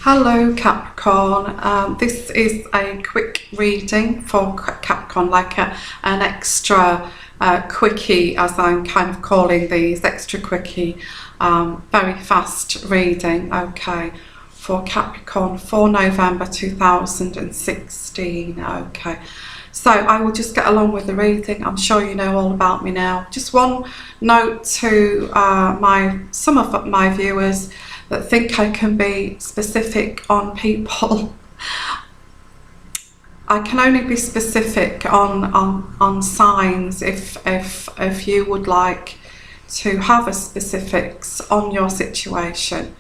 Hello Capricorn, this is a quick reading for Capricorn, like an extra quickie, as I'm kind of calling these, extra quickie, very fast reading, okay, for Capricorn for November 2016, okay. So I will just get along with the reading. I'm sure you know all about me now. Just one note to some of my viewers that think I can be specific on people. I can only be specific on signs. If you would like to have a specifics on your situation,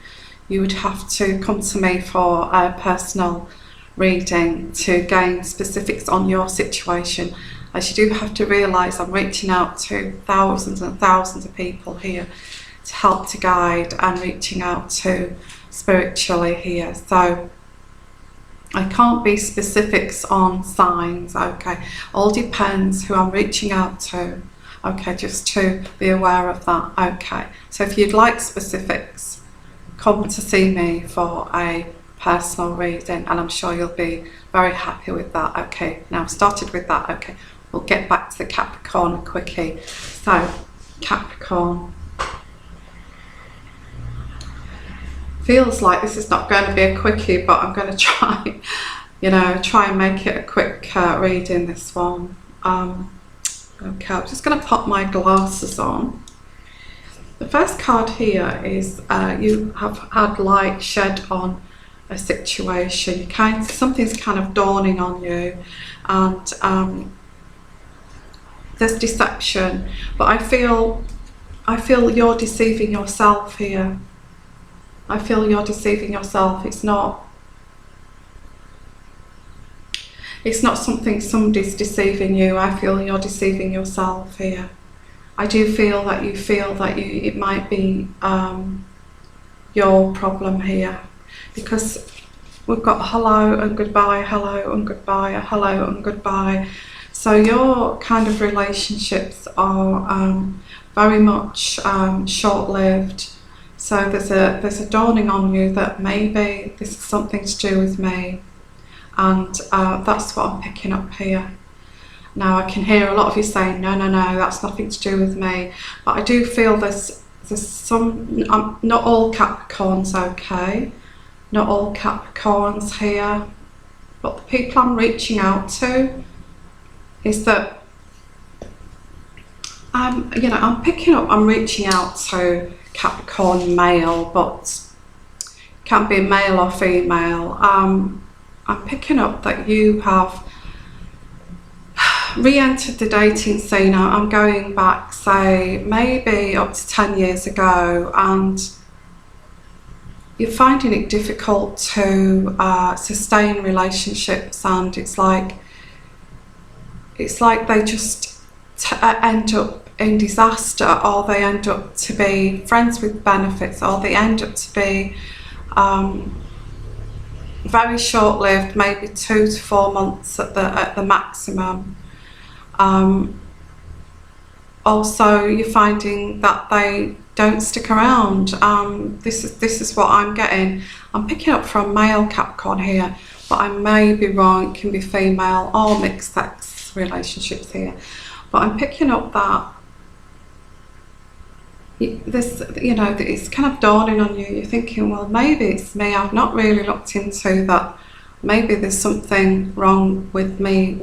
you would have to come to me for a personal reading to gain specifics on your situation, as you do have to realise I'm reaching out to thousands and thousands of people here to help, to guide, and reaching out to spiritually here. So I can't be specifics on signs, okay. All depends who I'm reaching out to, okay, just to be aware of that, okay. So if you'd like specifics, come to see me for a personal reading, and I'm sure you'll be very happy with that, okay. Now I've started with that, okay, we'll get back to the Capricorn quickie. So Capricorn, feels like this is not going to be a quickie, but I'm going to try, try and make it a quick reading, this one. Okay, I'm just going to pop my glasses on. The first card here is you have had light shed on a situation. Something's kind of dawning on you, and there's deception, but I feel you're deceiving yourself here. I feel you're deceiving yourself. It's not something somebody's deceiving you. I feel you're deceiving yourself here. I do feel that it might be your problem here, because we've got hello and goodbye, hello and goodbye, hello and goodbye. So your kind of relationships are very much short-lived. So there's a dawning on you that maybe this is something to do with me, and that's what I'm picking up here. Now I can hear a lot of you saying no, that's nothing to do with me, but I do feel there's some, not all Capricorns, okay, not all Capricorns here, but the people I'm reaching out to is that I'm picking up, I'm reaching out to Capricorn male, but can be male or female. I'm picking up that you have re-entered the dating scene. I'm going back, say, maybe up to 10 years ago, and you're finding it difficult to sustain relationships, and it's like they just end up in disaster, or they end up to be friends with benefits, or they end up to be very short-lived, maybe 2 to 4 months at the maximum. Also, you're finding that they don't stick around. This is what I'm getting. I'm picking up from male Capricorn here, but I may be wrong. It can be female or mixed sex relationships here, but I'm picking up that this, it's kind of dawning on you. You're thinking, well, maybe it's me. I've not really looked into that. Maybe there's something wrong with me,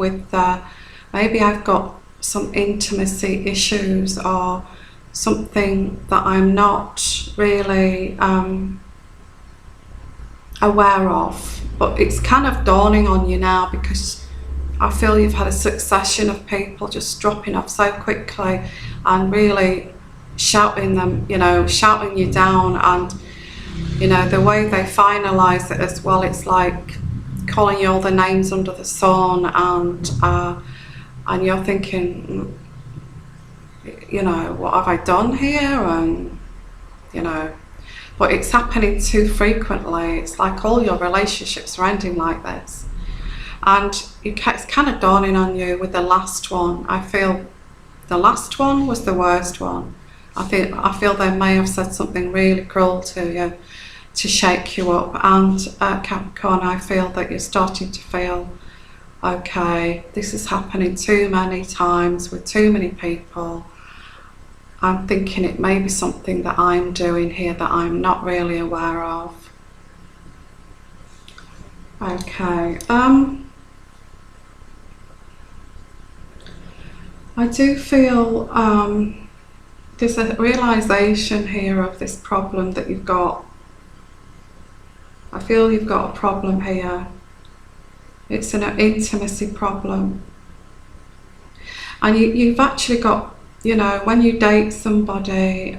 maybe I've got some intimacy issues, or something that I'm not really aware of. But it's kind of dawning on you now, because I feel you've had a succession of people just dropping off so quickly and really shouting you down, and the way they finalize it as well, it's like calling you all the names under the sun, and you're thinking, what have I done here? And but it's happening too frequently. It's like all your relationships are ending like this, and it's kind of dawning on you with the last one. I feel the last one was the worst one. I feel they may have said something really cruel to you, to shake you up. And Capricorn, I feel that you're starting to feel, okay, this is happening too many times with too many people. I'm thinking it may be something that I'm doing here that I'm not really aware of. Okay, I do feel there's a realisation here of this problem that you've got. I feel you've got a problem here. It's an intimacy problem. And you've actually got, you know, when you date somebody,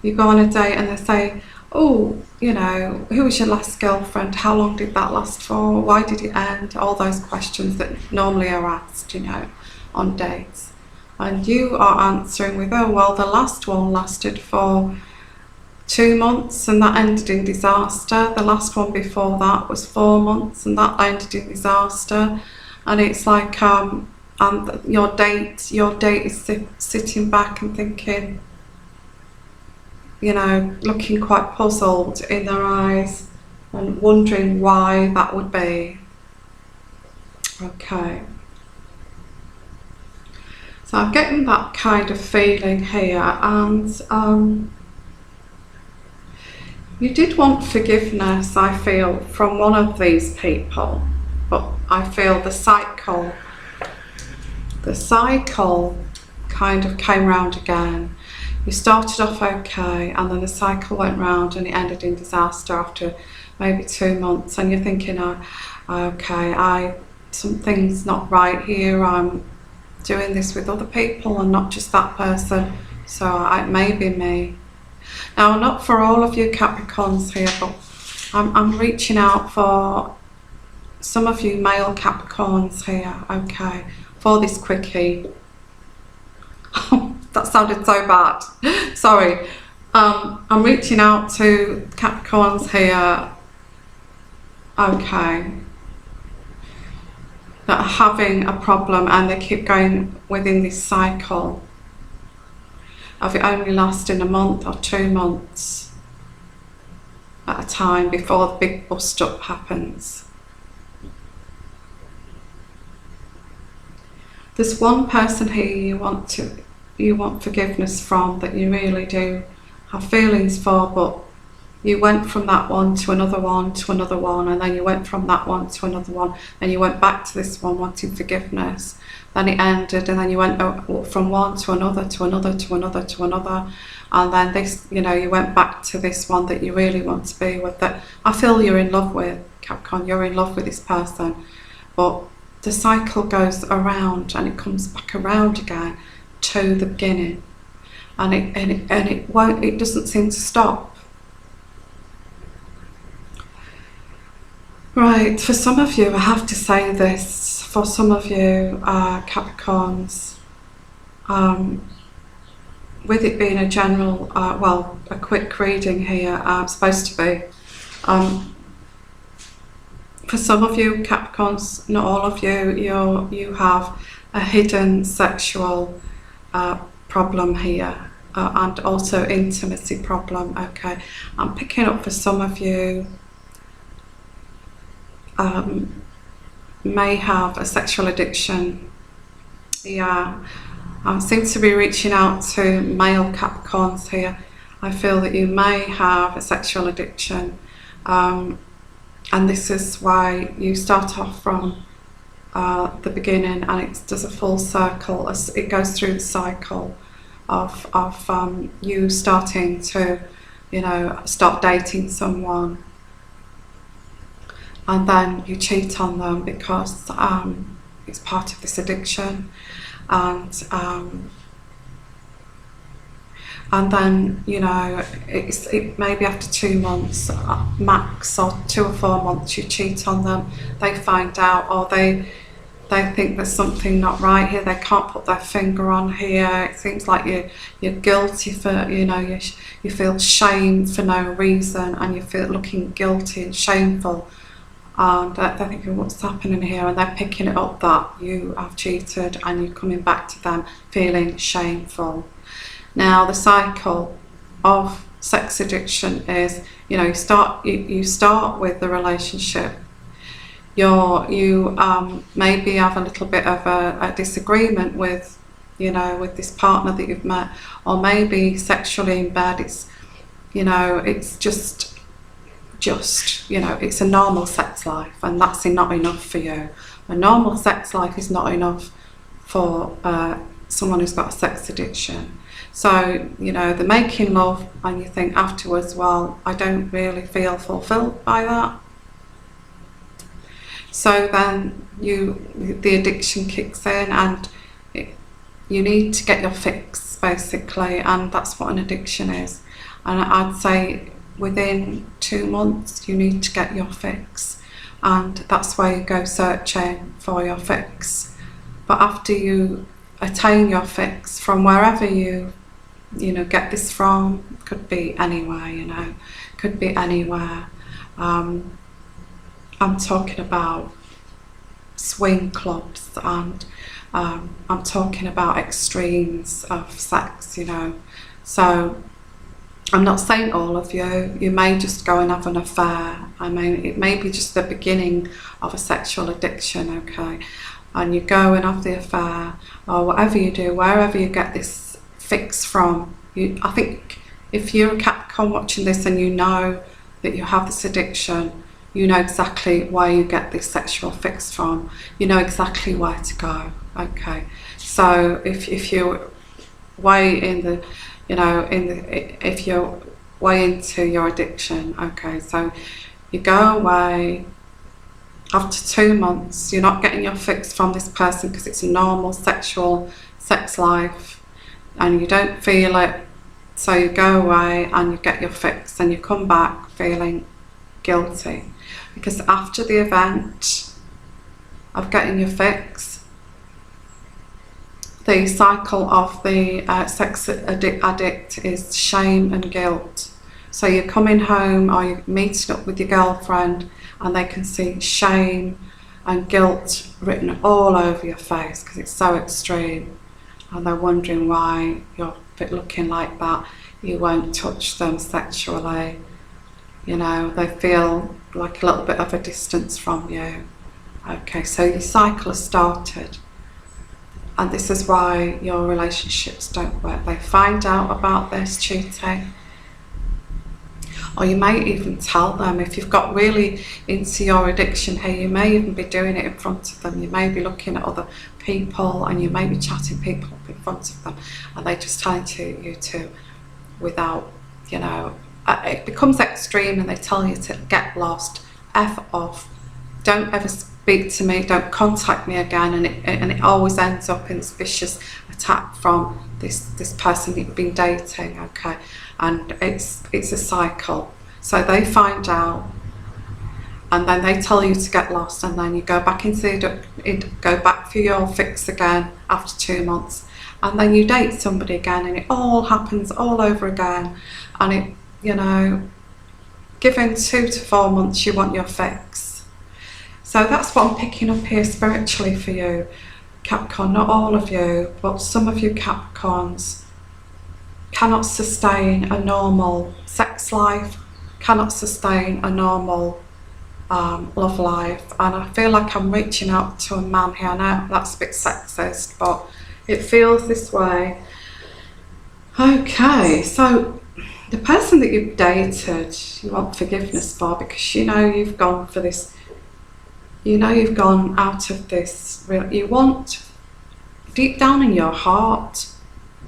you go on a date and they say, oh, you know, who was your last girlfriend? How long did that last for? Why did it end? All those questions that normally are asked, you know, on dates. And you are answering with, oh, well, the last one lasted for 2 months and that ended in disaster. The last one before that was 4 months and that ended in disaster. And it's like, and your date is sitting back and thinking, you know, looking quite puzzled in their eyes and wondering why that would be. Okay. So I'm getting that kind of feeling here, and you did want forgiveness, I feel, from one of these people, but I feel the cycle kind of came round again. You started off okay, and then the cycle went round and it ended in disaster after maybe 2 months, and you're thinking, oh, okay, something's not right here. I'm doing this with other people and not just that person, so it may be me. Now, not for all of you Capricorns here, but I'm reaching out for some of you male Capricorns here, okay, for this quickie. That sounded so bad. Sorry. I'm reaching out to Capricorns here, okay, that are having a problem and they keep going within this cycle of it only lasting a month or 2 months at a time before the big bust up happens. There's one person here you want forgiveness from, that you really do have feelings for, but you went from that one to another one to another one, and then you went from that one to another one, and you went back to this one wanting forgiveness. Then it ended, and then you went from one to another to another to another to another, and then this, you know, you went back to this one that you really want to be with, that I feel you're in love with, Capricorn. You're in love with this person, but the cycle goes around and it comes back around again to the beginning, and it doesn't seem to stop. Right, for some of you, I have to say this, for some of you Capricorns, with it being a general, well, a quick reading here, supposed to be, for some of you Capricorns, not all of you, you have a hidden sexual problem here, and also intimacy problem, okay. I'm picking up for some of you may have a sexual addiction. Yeah, I seem to be reaching out to male Capricorns here. I feel that you may have a sexual addiction, and this is why you start off from the beginning, and it does a full circle. It goes through the cycle of you starting to, you know, start dating someone, and then you cheat on them because it's part of this addiction, and then, you know, it maybe after 2 months max, or 2 or 4 months, you cheat on them. They find out, or they think there's something not right here. They can't put their finger on here. It seems like you're guilty for, you know, you feel shame for no reason, and you feel looking guilty and shameful. And they're thinking, what's happening here? And they're picking it up that you have cheated, and you're coming back to them feeling shameful. Now, the cycle of sex addiction is, you start with the relationship. You maybe have a little bit of a disagreement with, with this partner that you've met, or maybe sexually in bed, it's just it's a normal sex life, and that's not enough for you. A normal sex life is not enough for someone who's got a sex addiction. So, they're making love, and you think afterwards, well, I don't really feel fulfilled by that. So then the addiction kicks in, and you need to get your fix, basically, and that's what an addiction is. And I'd say within 2 months you need to get your fix, and that's where you go searching for your fix. But after you attain your fix, from wherever you get this from, could be anywhere, could be anywhere. I'm talking about swing clubs, and I'm talking about extremes of sex, So I'm not saying all of you may just go and have an affair. I mean, it may be just the beginning of a sexual addiction, okay? And you go and have the affair, or whatever you do, wherever you get this fix from. I think if you're a Capricorn watching this and you know that you have this addiction, you know exactly where you get this sexual fix from. You know exactly where to go, okay? So if you're way in the, if you're way into your addiction, okay, so you go away. After 2 months, you're not getting your fix from this person because it's a normal sexual sex life, and you don't feel it. So you go away and you get your fix, and you come back feeling guilty, because after the event of getting your fix, the cycle of the sex addict is shame and guilt. So you're coming home, or you're meeting up with your girlfriend, and they can see shame and guilt written all over your face because it's so extreme, and they're wondering why you're looking like that. You won't touch them sexually, they feel like a little bit of a distance from you. Okay, so your cycle has started, and this is why your relationships don't work. They find out about this cheating, or you may even tell them. If you've got really into your addiction here, you may even be doing it in front of them. You may be looking at other people, and you may be chatting people up in front of them, and they just telling you to, without, it becomes extreme, and they tell you to get lost, F off, don't ever speak to me, don't contact me again, and it always ends up in this vicious attack from this person you've been dating, okay? And it's a cycle. So they find out, and then they tell you to get lost, and then you go back go back for your fix again after 2 months, and then you date somebody again, and it all happens all over again. And it, given 2 to 4 months, you want your fix. So that's what I'm picking up here spiritually for you, Capricorn. Not all of you, but some of you Capricorns cannot sustain a normal sex life, cannot sustain a normal love life. And I feel like I'm reaching out to a man here. I know that's a bit sexist, but it feels this way. Okay, so the person that you've dated, you want forgiveness for, because you've gone for this, you've gone out of this. You want, deep down in your heart,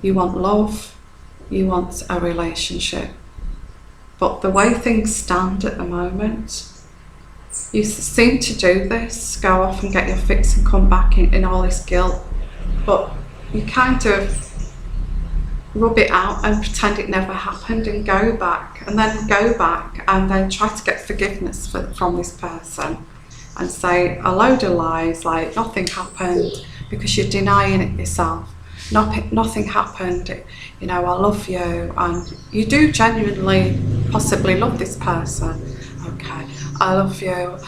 you want love, you want a relationship. But the way things stand at the moment, you seem to do this, go off and get your fix and come back in all this guilt, but you kind of rub it out and pretend it never happened, and go back and then try to get forgiveness from this person, and say a load of lies like nothing happened, because you're denying it yourself. Nothing happened, I love you, and you do genuinely possibly love this person, okay, I love you,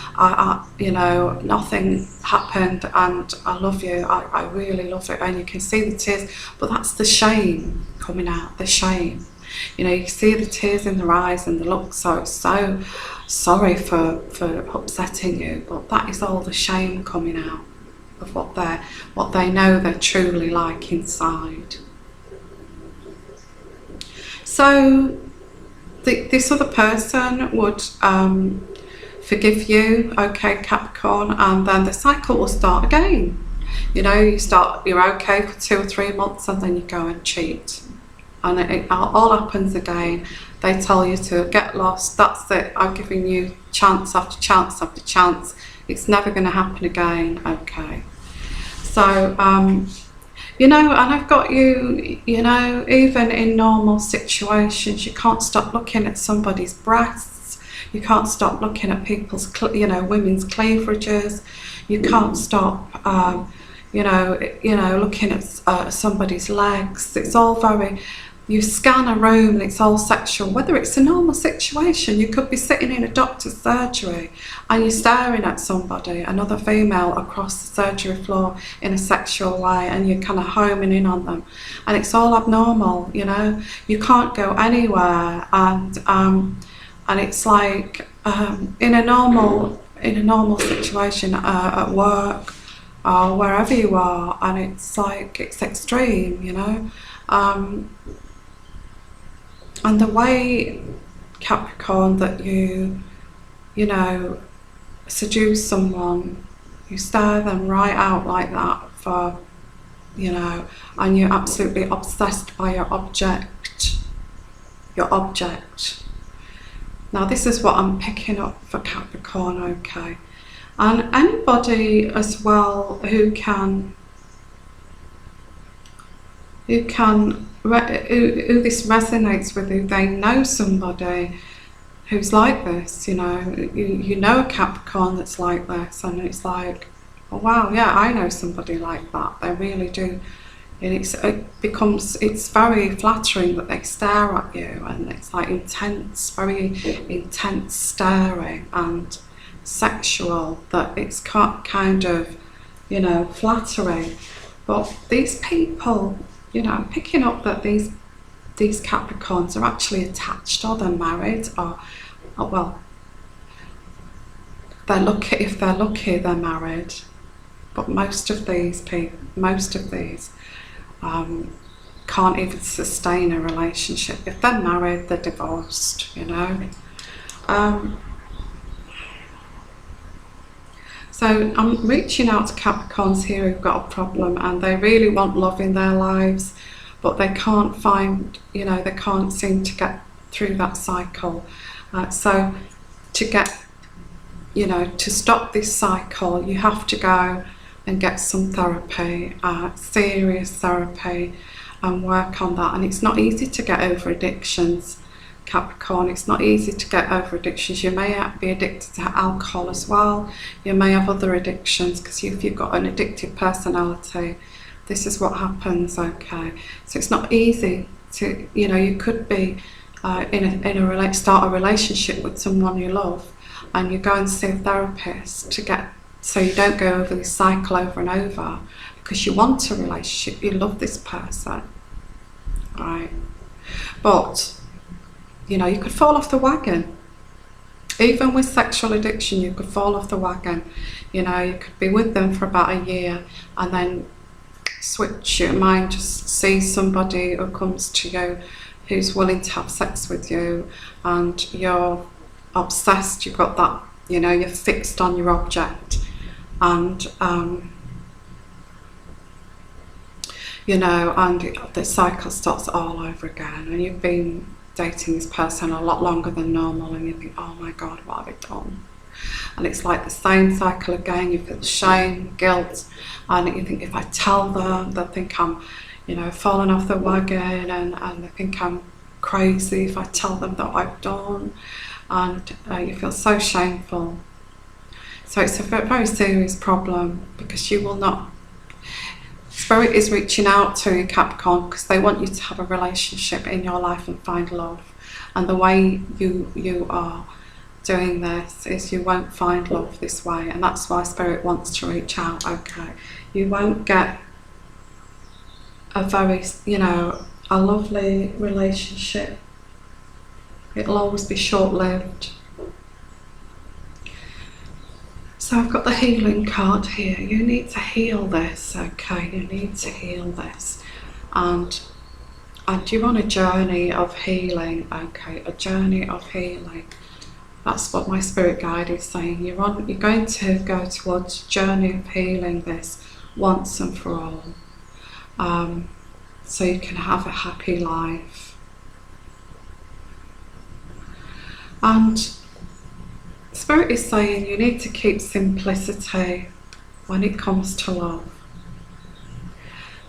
nothing happened, and I love you, I really love it, and you can see the tears, but that's the shame coming out, the shame. You know, you see the tears in their eyes and they look so sorry for upsetting you, but that is all the shame coming out of what they know they're truly like inside. So this other person would forgive you, okay, Capricorn, and then the cycle will start again. You know, you're okay for 2 or 3 months, and then you go and cheat, and it all happens again. They tell you to get lost. That's it. I'm giving you chance after chance after chance. It's never going to happen again. Okay. So, you know, and I've got you, you know, even in normal situations, you can't stop looking at somebody's breasts. You can't stop looking at people's, you know, women's cleavages. You can't stop, you know, looking at somebody's legs. It's all very, you scan a room and it's all sexual. Whether it's a normal situation, you could be sitting in a doctor's surgery and you're staring at somebody, another female, across the surgery floor in a sexual way, and you're kind of homing in on them, and it's all abnormal. You know, you can't go anywhere, and it's like in a normal situation at work or wherever you are, and it's like it's extreme, you know. And the way, Capricorn, that you know, seduce someone, you stare them right out like that for, you know, and you're absolutely obsessed by your object. Now this is what I'm picking up for Capricorn, okay? And anybody as well who this resonates with, who they know somebody who's like this, you know, you know a Capricorn that's like this, and it's like, oh wow, yeah, I know somebody like that. They really do. And it's very flattering that they stare at you, and it's like intense, very intense staring and sexual, that it's kind of, you know, flattering. But these people, you know, I'm picking up that these Capricorns are actually attached, or they're married, or well, they're lucky. If they're lucky, they're married. But most of these can't even sustain a relationship. If they're married, they're divorced, you know. So I'm reaching out to Capricorns here who've got a problem, and they really want love in their lives, but they can't find, you know, they can't seem to get through that cycle. So to get, you know, to stop this cycle, you have to go and get some therapy, serious therapy, and work on that. And it's not easy to get over addictions, Capricorn. It's not easy to get over addictions. You may be addicted to alcohol as well. You may have other addictions, because if you've got an addictive personality, this is what happens, okay? So it's not easy to, you know, you could be start a relationship with someone you love, and you go and see a therapist to get, so you don't go over this cycle over and over, because you want a relationship, you love this person, right? But, you know, you could fall off the wagon. Even with sexual addiction, you could fall off the wagon. You know, you could be with them for about a year and then switch your mind, just see somebody who comes to you who's willing to have sex with you, and you're obsessed, you've got that, you know, you're fixed on your object, and you know, and the cycle starts all over again, and you've been dating this person a lot longer than normal, and you think, oh my god, what have I done? And it's like the same cycle again. You feel shame, guilt, and you think, if I tell them, they'll think I'm, you know, falling off the wagon, and they think I'm crazy if I tell them that I've done, and you feel so shameful. So it's a very serious problem, because you will not, Spirit is reaching out to you, Capricorn, because they want you to have a relationship in your life and find love. And the way you are doing this is you won't find love this way, and that's why Spirit wants to reach out, okay? You won't get a very, you know, a lovely relationship. It'll always be short-lived. So I've got the healing card here. You need to heal this, okay? You need to heal this. And you're on a journey of healing, okay? A journey of healing. That's what my spirit guide is saying. You're going to go towards a journey of healing this once and for all. So you can have a happy life. And Spirit is saying you need to keep simplicity when it comes to love.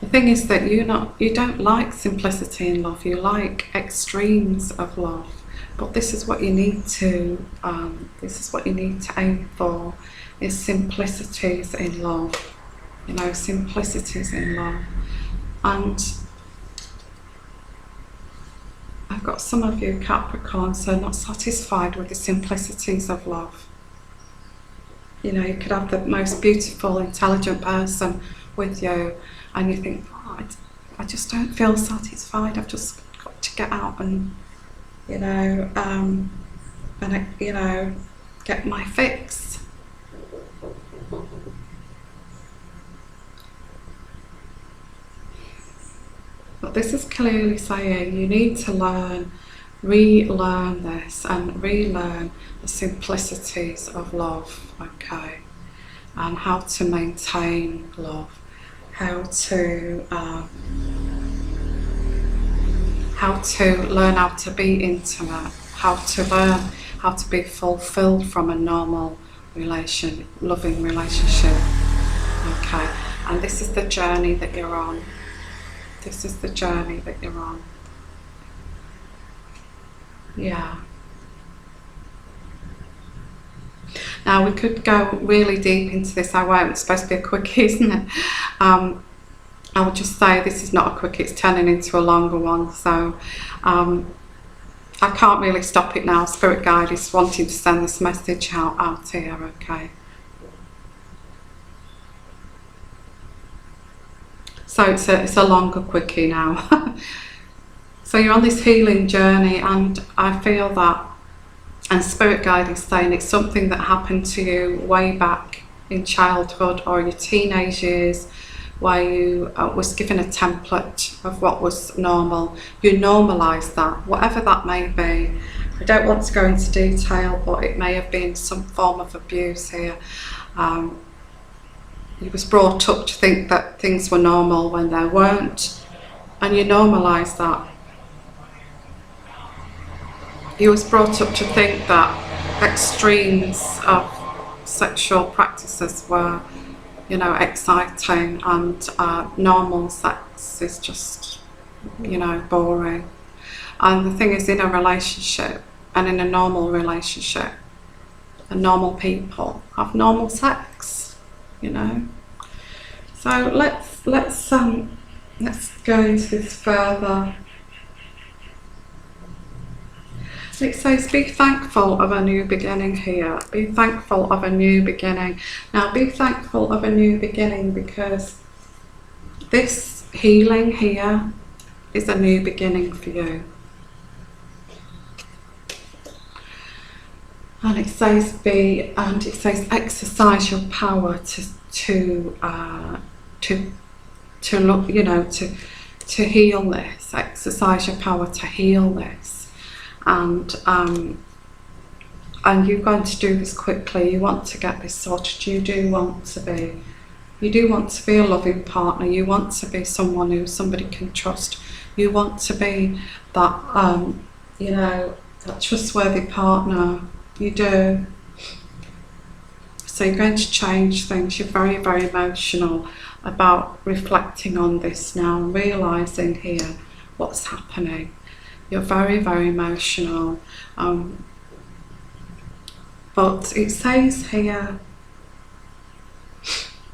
The thing is that you don't like simplicity in love. You like extremes of love. But this is what you need to aim for, is simplicities in love. You know, simplicities in love. And I've got some of you Capricorn, so not satisfied with the simplicities of love. You know, you could have the most beautiful, intelligent person with you, and you think, oh, I just don't feel satisfied. I've just got to get out and, get my fix. But this is clearly saying you need to relearn this and relearn the simplicities of love, okay? And how to maintain love, how to learn how to be intimate, how to learn how to be fulfilled from a normal loving relationship, okay? And this is the journey that you're on. This is the journey that you're on. Yeah. Now we could go really deep into this. I won't. It's supposed to be a quickie, isn't it? I would just say this is not a quickie. It's turning into a longer one. So I can't really stop it now. Spirit guide is wanting to send this message out here. Okay. So it's a longer quickie now. So you're on this healing journey, and I feel that, and Spirit Guide is saying it's something that happened to you way back in childhood or your teenage years, where you was given a template of what was normal. You normalise that, whatever that may be. I don't want to go into detail, but it may have been some form of abuse here. You was brought up to think that things were normal when they weren't, and you normalise that. You was brought up to think that extremes of sexual practices were, exciting, and normal sex is just, boring. And the thing is, in a relationship, and in a normal relationship, and normal people have normal sex. So let's go into this further. It says be thankful of a new beginning here. Be thankful of a new beginning. Now be thankful of a new beginning, because this healing here is a new beginning for you. And it says exercise your power to look, to heal this. Exercise your power to heal this, and you're going to do this quickly. You want to get this sorted. You do want to be a loving partner. You want to be someone who somebody can trust. You want to be that that trustworthy partner. You do. So you're going to change things. You're very, very emotional about reflecting on this now and realising here what's happening. You're very, very emotional. But it says here,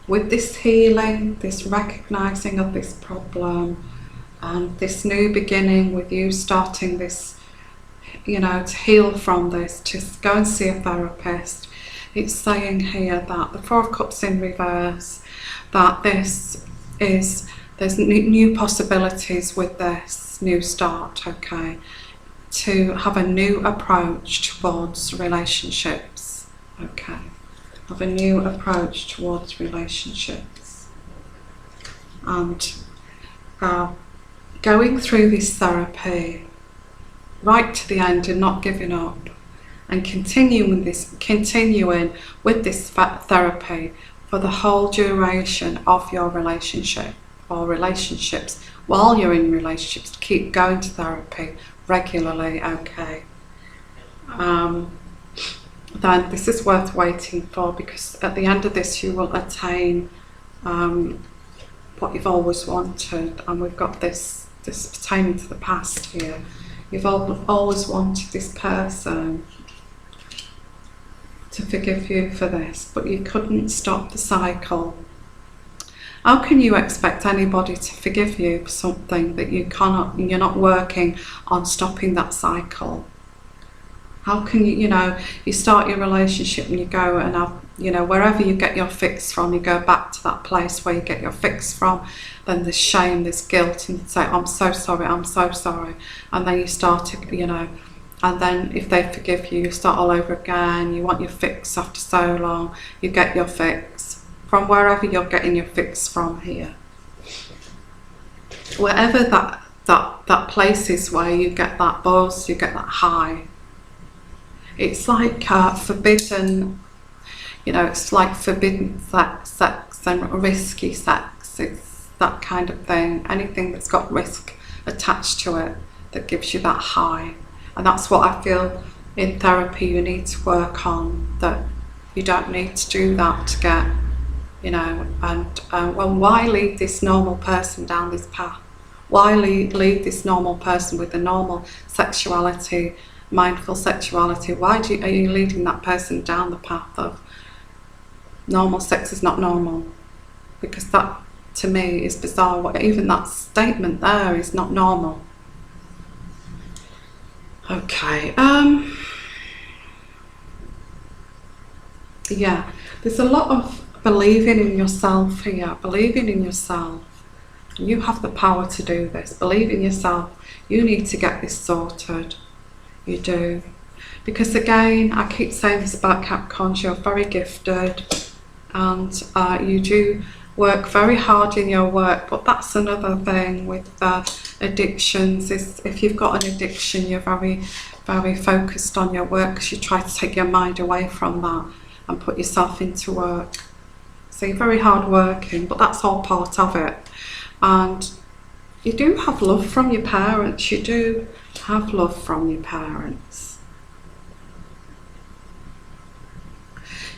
with this healing, this recognising of this problem, and this new beginning with you starting this, to heal from this, to go and see a therapist. It's saying here that the Four of Cups in reverse, that there's new possibilities with this. this new start, okay, to have a new approach towards relationships, okay, have a new approach towards relationships. And going through this therapy right to the end and not giving up, and continuing with this therapy for the whole duration of your relationship or relationships, while you're in relationships, keep going to therapy regularly, okay, then this is worth waiting for, because at the end of this you will attain what you've always wanted. And we've got this pertaining to the past here. You've always wanted this person to forgive you for this, but you couldn't stop the cycle. How can you expect anybody to forgive you for something that you cannot, you're not working on stopping that cycle? How can you, you start your relationship and you go and have, wherever you get your fix from, you go back to that place where you get your fix from, then there's shame, there's guilt, and you say, I'm so sorry, I'm so sorry. And then you start to, and then if they forgive you, you start all over again. You want your fix after so long, you get your fix from wherever you're getting your fix from here. Wherever that place is where you get that buzz, you get that high. It's like forbidden, it's like forbidden sex and risky sex. It's that kind of thing. Anything that's got risk attached to it that gives you that high. And that's what I feel in therapy you need to work on, that you don't need to do that to get, well, why lead this normal person down this path? Why lead this normal person with a normal sexuality, mindful sexuality? Why are you leading that person down the path of normal sex is not normal? Because that, to me, is bizarre. Even that statement there is not normal. Okay, yeah, there's a lot of believing in yourself here, believing in yourself. You have the power to do this. Believe in yourself. You need to get this sorted. You do. Because again, I keep saying this about Capricorns, you're very gifted and you do work very hard in your work, but that's another thing with addictions, is if you've got an addiction, you're very, very focused on your work because you try to take your mind away from that and put yourself into work. So you're very hard working, but that's all part of it. And you do have love from your parents, you do have love from your parents.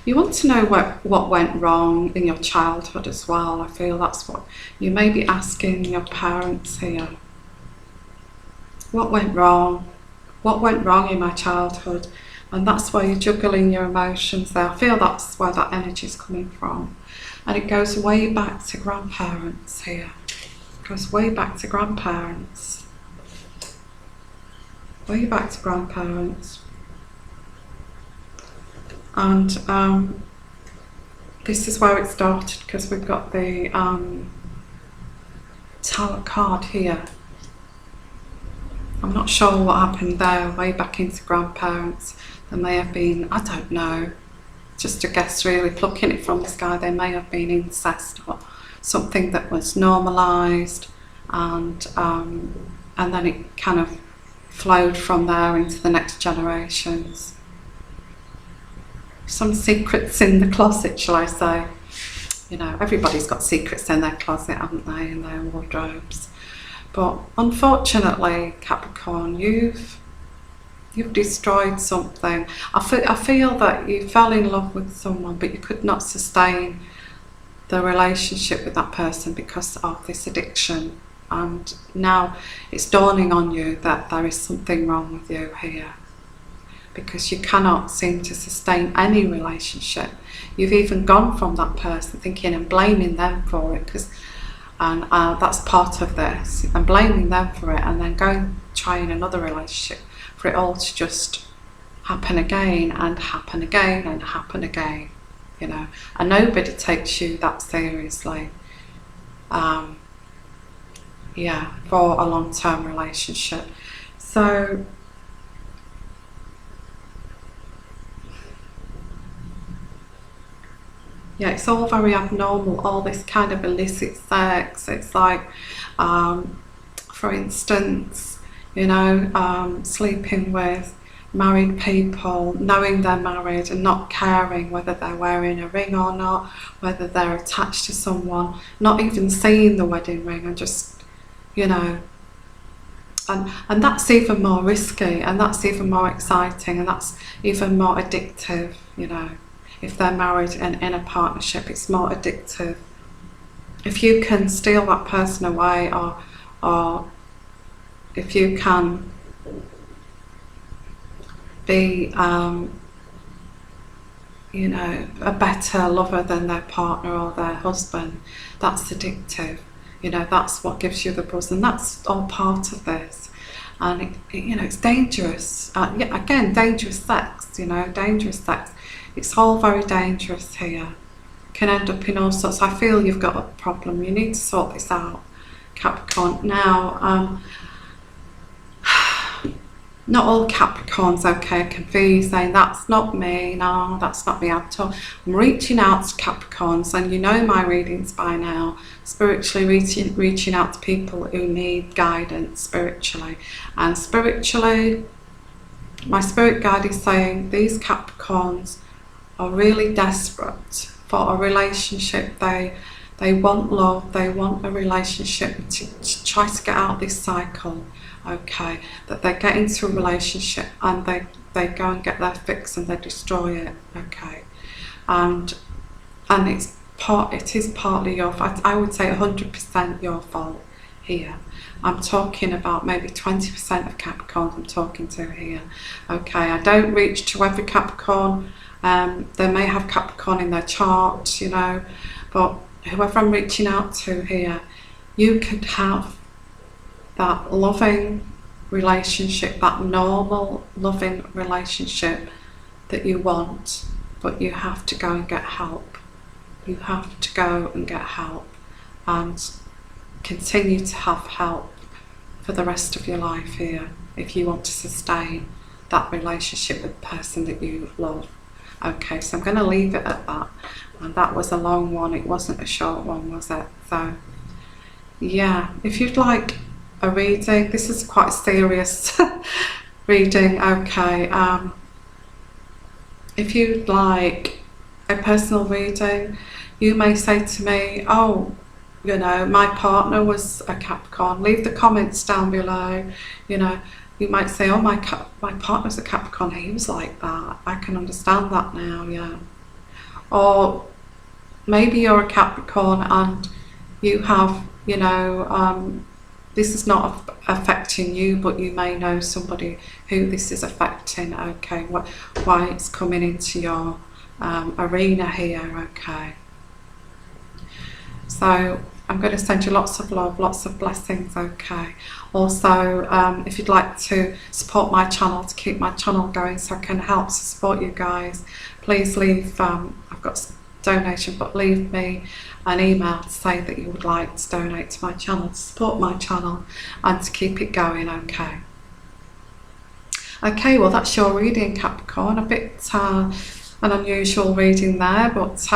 You want to know what went wrong in your childhood as well. I feel that's what you may be asking your parents here. What went wrong? What went wrong in my childhood? And that's why you're juggling your emotions there. I feel that's where that energy is coming from. And it goes way back to grandparents here. It goes way back to grandparents. Way back to grandparents. And this is where it started, because we've got the Tower card here. I'm not sure what happened there, way back into grandparents. There may have been, I don't know, just a guess really, plucking it from the sky, there may have been incest or something that was normalised, and then it kind of flowed from there into the next generations. Some secrets in the closet, shall I say. Everybody's got secrets in their closet, haven't they, in their wardrobes. But unfortunately, Capricorn, you've destroyed something. I feel that you fell in love with someone, but you could not sustain the relationship with that person because of this addiction. And now it's dawning on you that there is something wrong with you here, because you cannot seem to sustain any relationship. You've even gone from that person thinking and blaming them for it, and that's part of this, and blaming them for it, and then going trying another relationship for it all to just happen again and happen again and happen again, and nobody takes you that seriously. yeah, for a long-term relationship. So yeah, it's all very abnormal, all this kind of illicit sex. It's like, for instance, you know, sleeping with married people, knowing they're married and not caring whether they're wearing a ring or not, whether they're attached to someone, not even seeing the wedding ring, and just, you know, and that's even more risky, and that's even more exciting, and that's even more addictive, you know. If they're married and in a partnership, it's more addictive. If you can steal that person away, or if you can be, you know, a better lover than their partner or their husband, that's addictive. You know, that's what gives you the buzz, and that's all part of this. And you know, it's dangerous. Yeah, again, dangerous sex. You know, dangerous sex. It's all very dangerous here. Can end up in all sorts. I feel you've got a problem. You need to sort this out, Capricorn. Now, not all Capricorns, okay, I can feel you saying, that's not me, no, that's not me at all. I'm reaching out to Capricorns, and you know my readings by now, spiritually reaching out to people who need guidance spiritually. And spiritually, my spirit guide is saying these Capricorns are really desperate for a relationship. They want love, they want a relationship to try to get out this cycle, okay, that they get into a relationship and they go and get their fix and they destroy it, okay, and it is partly your fault. I would say 100% your fault here. I'm talking about maybe 20% of Capricorns I'm talking to here, okay. I don't reach to every Capricorn. They may have Capricorn in their chart, you know, but whoever I'm reaching out to here, you could have that loving relationship, that normal loving relationship that you want, but you have to go and get help. You have to go and get help and continue to have help for the rest of your life here if you want to sustain that relationship with the person that you love. Okay, so I'm going to leave it at that. And that was a long one, it wasn't a short one, was it? So, yeah, if you'd like a reading, this is quite a serious reading, okay. If you'd like a personal reading, you may say to me, oh, you know, my partner was a Capricorn. Leave the comments down below, you know. You might say, oh, my partner's a Capricorn, he was like that. I can understand that now, yeah. Or maybe you're a Capricorn and you have, you know, this is not affecting you, but you may know somebody who this is affecting, okay, why it's coming into your arena here, okay. So I'm going to send you lots of love, lots of blessings, okay. Also, if you'd like to support my channel, to keep my channel going so I can help to support you guys, please leave, I've got donation, but leave me an email to say that you would like to donate to my channel, to support my channel and to keep it going, okay. Okay, well that's your reading, Capricorn. A bit an unusual reading there, but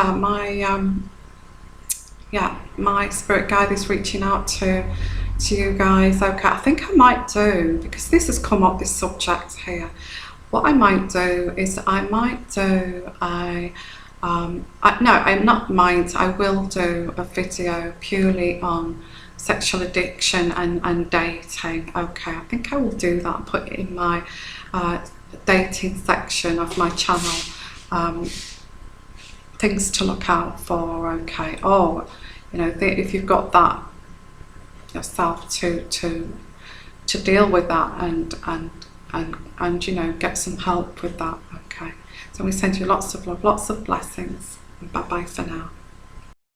my spirit guide is reaching out to you guys, okay. I think I might do, because this has come up, this subject here, what I might do is I will do a video purely on sexual addiction and dating, okay. I think I will do that, put it in my dating section of my channel, things to look out for, okay. Or, you know, if you've got that yourself to deal with that and you know, get some help with that, okay. So we send you lots of love, lots of blessings, and bye bye for now.